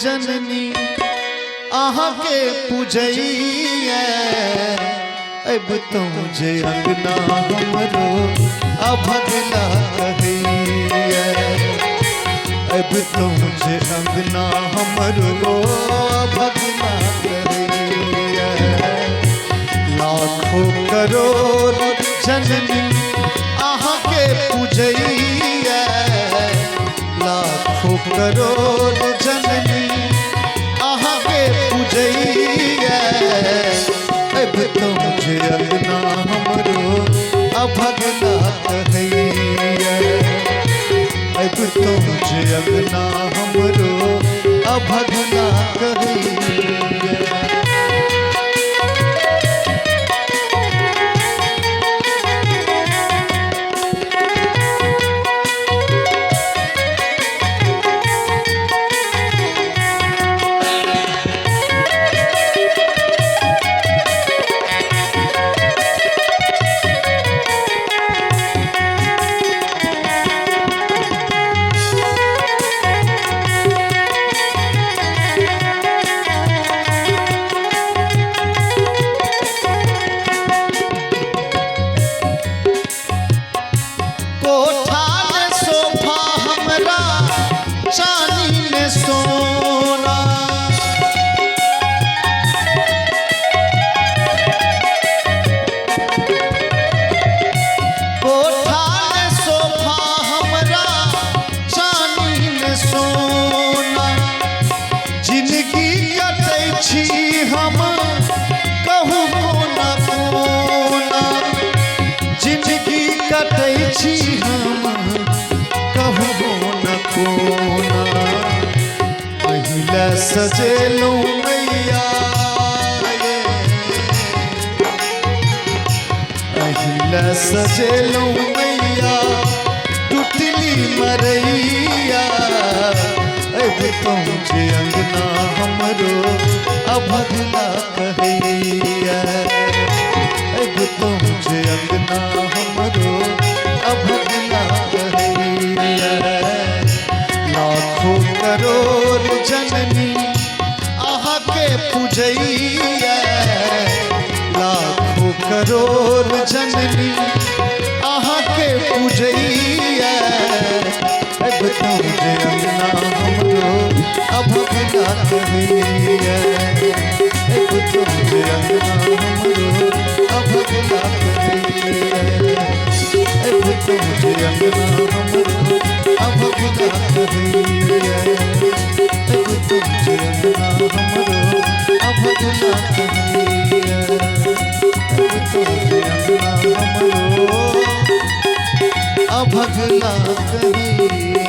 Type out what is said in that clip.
जननी आहा के पूजैया अब तुझे अंगना हमरो अभगला कहैया अब तुझे अंगना हमरो अभगला कहैया लाखों करोड़ जननी आहा के पूजैया लाखों करोड़ जननी आहा के पूजैया अब तुझे अंगना हमरो अभगला कहैया अब तुझे अंगना हमरो अभगला कहैया। हम कहू कोना कोना जिंदगी कटै छी हम कहू कोना कोना पहिला सजेलू मैया पहिला सजेलू मैया टूटली मरैया अब तुझे अंगना हमरो अभगला कहैया अब तुझे अंगना हमरो अभगला कहैया लाखों करोड़ जननी आहा के पूजैया लाखों करोड़ जननी आहा के पूजैया अब तुझे अंगना हमरो अभगला कहैया अब तुझे अंगना हमरो अभगला कहैया अब तुझे अंगना हमरो अभगला कहैया अब तुझे अंगना हमरो अभगला कहैया अब तुझे अंगना हमरो अभगला कहैया।